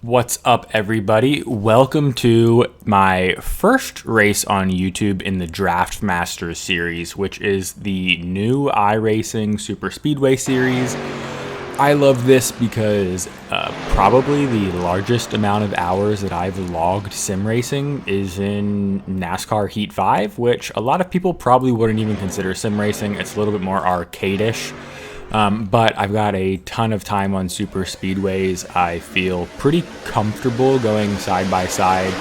What's up, everybody? Welcome to my first race on YouTube in the Thrustmaster series, which is the new iRacing Super Speedway series. I love this because probably the largest amount of hours that I've logged sim racing is in NASCAR Heat 5, which a lot of people probably wouldn't even consider sim racing. It's a little bit more arcade-ish. But I've got a ton of time on super speedways. I feel pretty comfortable going side by side,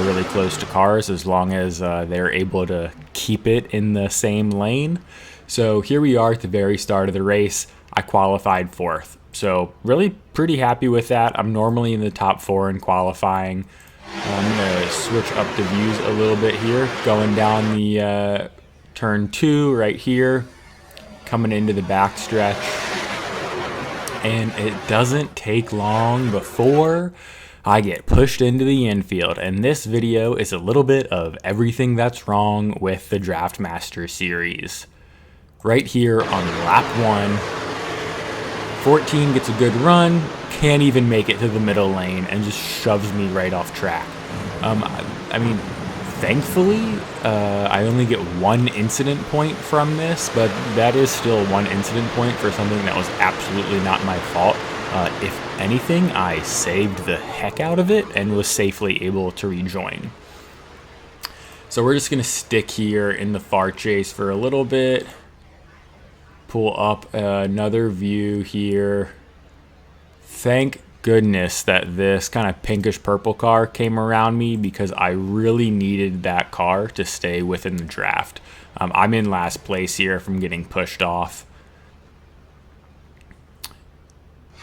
really close to cars, as long as they're able to keep it in the same lane. So here we are at the very start of the race. I qualified 4th. So really pretty happy with that. I'm normally in the top 4 in qualifying. I'm going to switch up the views a little bit here, going down the turn 2 right here. Coming into the back stretch, and it doesn't take long before I get pushed into the infield. And this video is a little bit of everything that's wrong with the Thrustmaster series. Right here on lap 1, 14 gets a good run, can't even make it to the middle lane, and just shoves me right off track. I mean, thankfully, I only get 1 incident point from this, but that is still 1 incident point for something that was absolutely not my fault. If anything, I saved the heck out of it and was safely able to rejoin. So we're just going to stick here in the far chase for a little bit. Pull up another view here. Thank goodness that this kind of pinkish purple car came around me, because I really needed that car to stay within the draft. I'm in last place here from getting pushed off.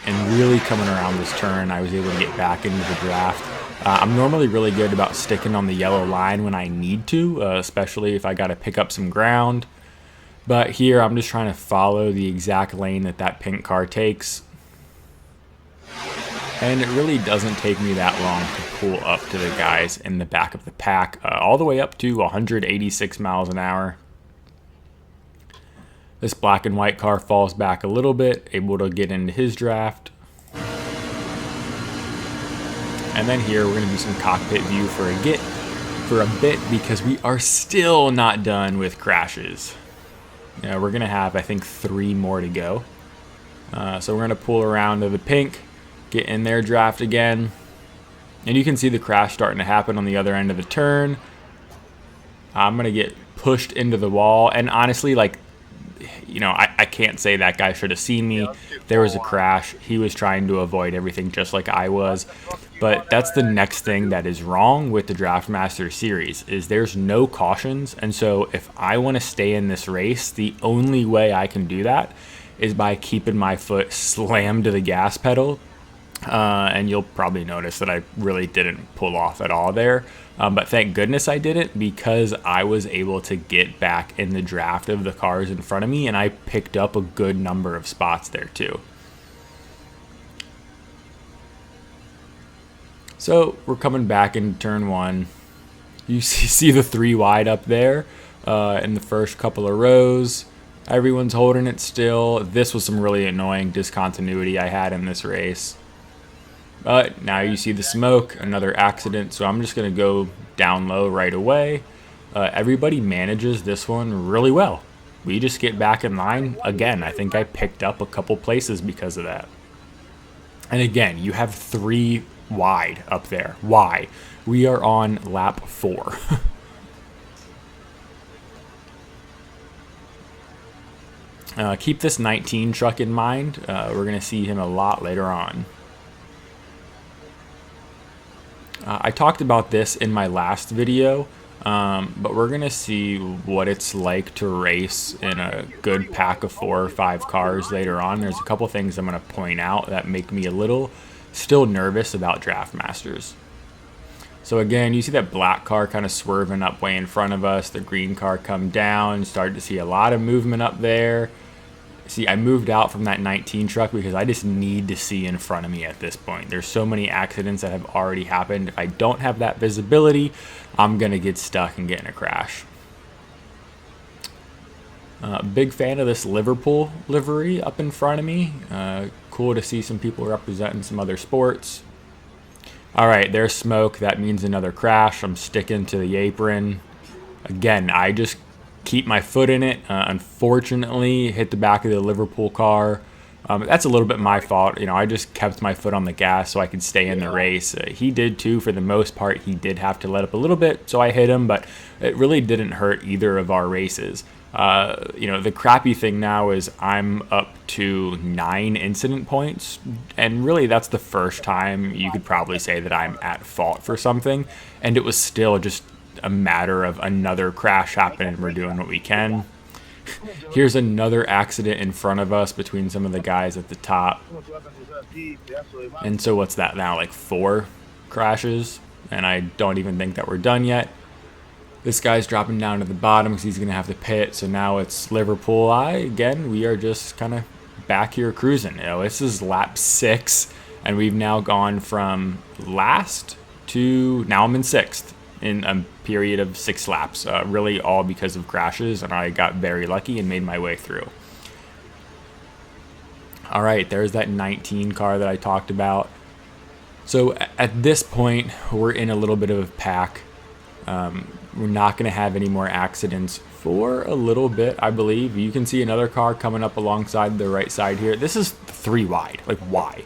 And really coming around this turn, I was able to get back into the draft. I'm normally really good about sticking on the yellow line when I need to, especially if I got to pick up some ground. But here I'm just trying to follow the exact lane that pink car takes. And it really doesn't take me that long to pull up to the guys in the back of the pack, all the way up to 186 miles an hour. This black and white car falls back a little bit, able to get into his draft. And then here we're going to do some cockpit view for a bit, because we are still not done with crashes. We're going to have, I think, 3 more to go. So we're going to pull around to the pink, get in their draft again, and you can see the crash starting to happen on the other end of the turn. I'm gonna get pushed into the wall, and honestly, I can't say that guy should have seen me. There was a crash. He was trying to avoid everything just like I was. But that's the next thing that is wrong with the Thrustmaster series, is there's no cautions. And so if I want to stay in this race, the only way I can do that is by keeping my foot slammed to the gas pedal. And you'll probably notice that I really didn't pull off at all there. But thank goodness I didn't, because I was able to get back in the draft of the cars in front of me, and I picked up a good number of spots there too. So we're coming back in turn 1. You see the 3 wide up there in the first couple of rows. Everyone's holding it still. This was some really annoying discontinuity I had in this race. But now you see the smoke, another accident, so I'm just going to go down low right away. Everybody manages this one really well. We just get back in line. Again, I think I picked up a couple places because of that. And again, you have 3 wide up there. Why? We are on lap 4. Keep this 19 truck in mind. We're going to see him a lot later on. I talked about this in my last video, but we're going to see what it's like to race in a good pack of 4 or 5 cars later on. There's a couple things I'm going to point out that make me a little still nervous about Thrustmasters. So again, you see that black car kind of swerving up way in front of us, the green car come down, start to see a lot of movement up there. See, I moved out from that 19 truck because I just need to see in front of me at this point. There's so many accidents that have already happened. If I don't have that visibility, I'm going to get stuck and get in a crash. Big fan of this Liverpool livery up in front of me. Cool to see some people representing some other sports. All right, there's smoke. That means another crash. I'm sticking to the apron. Again, I just keep my foot in it. Unfortunately, hit the back of the Liverpool car. That's a little bit my fault. I just kept my foot on the gas so I could stay in the race. He did too, for the most part. He did have to let up a little bit, so I hit him, but it really didn't hurt either of our races. The crappy thing now is I'm up to 9 incident points, and really that's the first time you could probably say that I'm at fault for something, and it was still just a matter of another crash happening and we're doing what we can. Here's another accident in front of us between some of the guys at the top. And so what's that now, like 4 crashes? And I don't even think that we're done yet. This guy's dropping down to the bottom because he's going to have to pit. So now it's Liverpool. Again, we are just kind of back here cruising. This is lap 6, and we've now gone from last to now I'm in 6th in a period of 6 laps, really all because of crashes, and I got very lucky and made my way through. All right, there's that 19 car that I talked about. So at this point, we're in a little bit of a pack. We're not going to have any more accidents for a little bit, I believe. You can see another car coming up alongside the right side here. This is 3 wide. Like, why?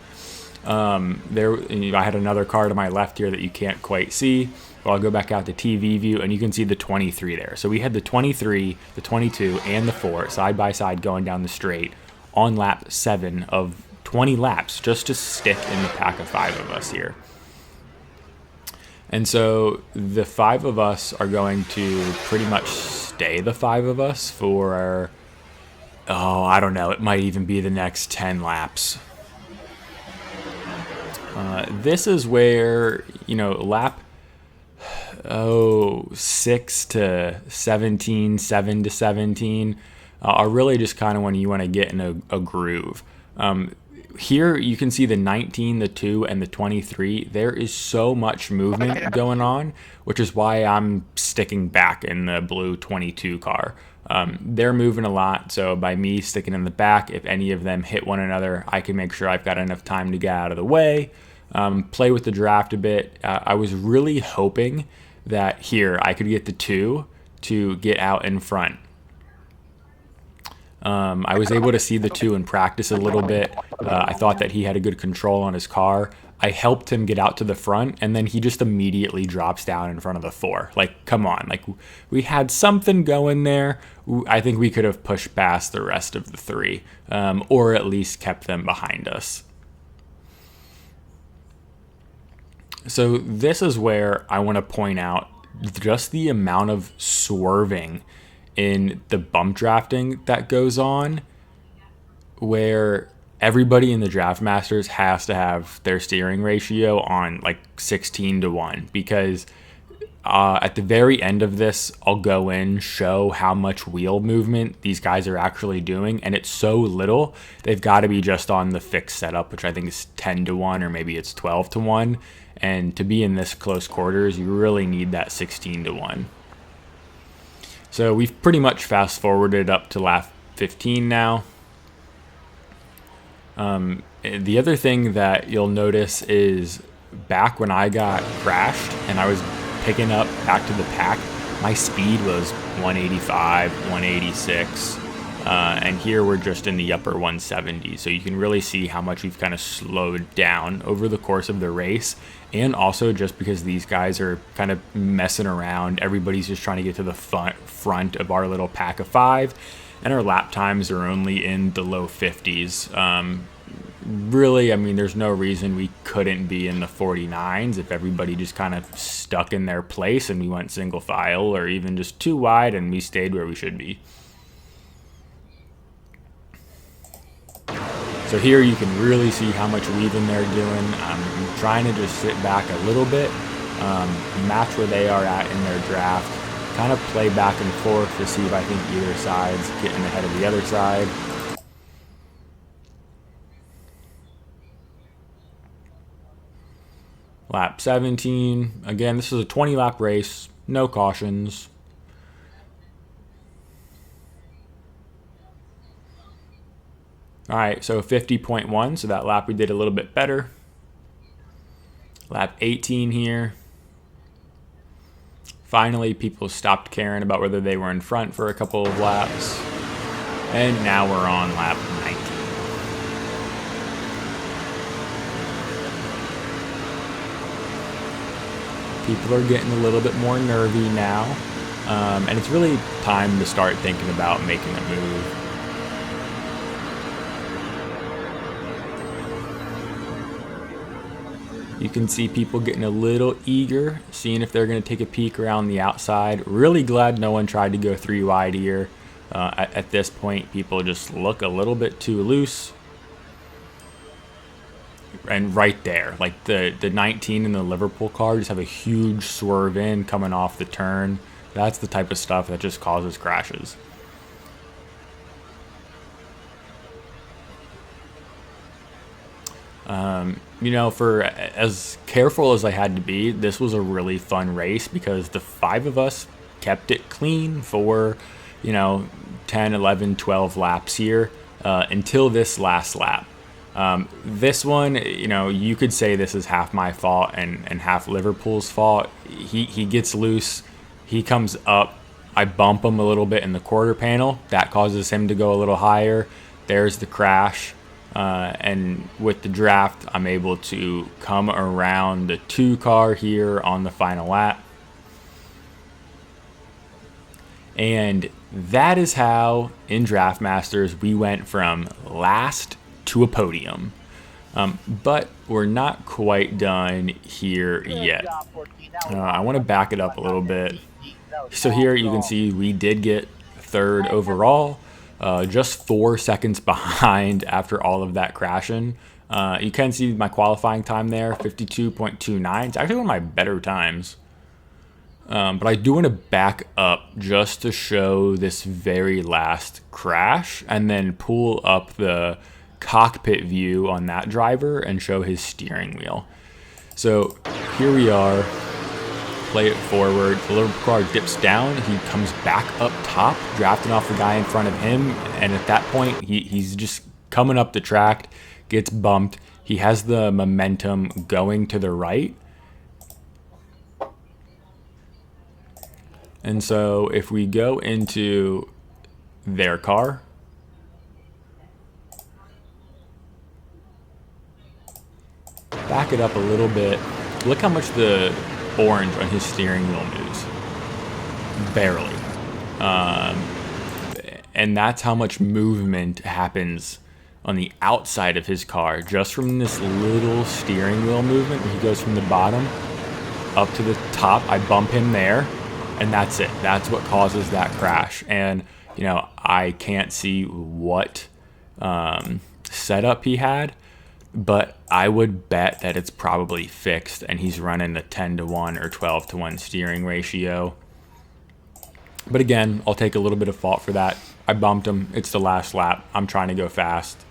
I had another car to my left here that you can't quite see. Well, I'll go back out to TV view, and you can see the 23 there. So we had the 23, the 22, and the 4 side by side going down the straight on lap 7 of 20 laps just to stick in the pack of 5 of us here. And so the 5 of us are going to pretty much stay the 5 of us for, I don't know, it might even be the next 10 laps. This is where, lap 6 to 17, 7 to 17 are really just kind of when you want to get in a groove. Here you can see the 19, the 2, and the 23. There is so much movement going on, which is why I'm sticking back in the blue 22 car. They're moving a lot, so by me sticking in the back, if any of them hit one another, I can make sure I've got enough time to get out of the way, play with the draft a bit. I was really hoping that here I could get the 2 to get out in front. I was able to see the 2 in practice a little bit. I thought that he had a good control on his car. I helped him get out to the front, and then he just immediately drops down in front of the 4. Like, come on. Like, we had something going there. I think we could have pushed past the rest of the 3, or at least kept them behind us. So this is where I want to point out just the amount of swerving in the bump drafting that goes on, where everybody in the Draft Masters has to have their steering ratio on like 16 to 1, because at the very end of this, I'll go in, show how much wheel movement these guys are actually doing, and it's so little, they've got to be just on the fixed setup, which I think is 10 to 1, or maybe it's 12 to 1, and to be in this close quarters, you really need that 16 to 1. So we've pretty much fast forwarded up to lap 15 now. The other thing that you'll notice is back when I got crashed and I was picking up back to the pack, my speed was 185, 186, and here we're just in the upper 170s. So you can really see how much we've kind of slowed down over the course of the race. And also just because these guys are kind of messing around, everybody's just trying to get to the front of our little pack of 5, and our lap times are only in the low 50s. Really, I mean, there's no reason we couldn't be in the 49s if everybody just kind of stuck in their place and we went single file, or even just 2 wide and we stayed where we should be. So here you can really see how much weaving they're doing. I'm trying to just sit back a little bit, match where they are at in their draft, kind of play back and forth to see if I think either side's getting ahead of the other side. Lap 17. Again, this is a 20-lap race, no cautions. All right, so 50.1, so that lap we did a little bit better. Lap 18 here. Finally, people stopped caring about whether they were in front for a couple of laps. And now we're on lap 19. People are getting a little bit more nervy now. And it's really time to start thinking about making a move. You can see people getting a little eager, seeing if they're going to take a peek around the outside. Really glad no one tried to go 3 wide here. At this point, people just look a little bit too loose. And right there, like the 19 in the Liverpool car just have a huge swerve in coming off the turn. That's the type of stuff that just causes crashes. You know, for as careful as I had to be, this was a really fun race because the 5 of us kept it clean for, you know, 10, 11, 12 laps here until this last lap. This one, you know, you could say this is half my fault and half Liverpool's fault. He gets loose. He comes up. I bump him a little bit in the quarter panel. That causes him to go a little higher. There's the crash. And with the draft, I'm able to come around the 2 car here on the final lap. And that is how, in Draft Masters, we went from last to a podium. But we're not quite done here yet. I want to back it up a little bit. So here you can see we did get 3rd overall. Just 4 seconds behind after all of that crashing. You can see my qualifying time there, 52.29. It's actually one of my better times. But I do want to back up just to show this very last crash and then pull up the cockpit view on that driver and show his steering wheel. So here we are. Play it forward. The little car dips down. He comes back up top, drafting off the guy in front of him. And at that point, he's just coming up the track, gets bumped. He has the momentum going to the right. And so if we go into their car, back it up a little bit. Look how much the orange on his steering wheel moves. Barely. And that's how much movement happens on the outside of his car just from this little steering wheel movement where he goes from the bottom up to the top. I bump him there, and that's it. That's what causes that crash. And, you know, I can't see what setup he had, but I would bet that it's probably fixed and he's running a 10-to-1 or 12-to-1 steering ratio. But again, I'll take a little bit of fault for that. I bumped him. It's the last lap. I'm trying to go fast.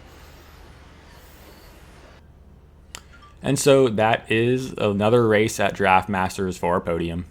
And so that is another race at Draft Masters for a podium.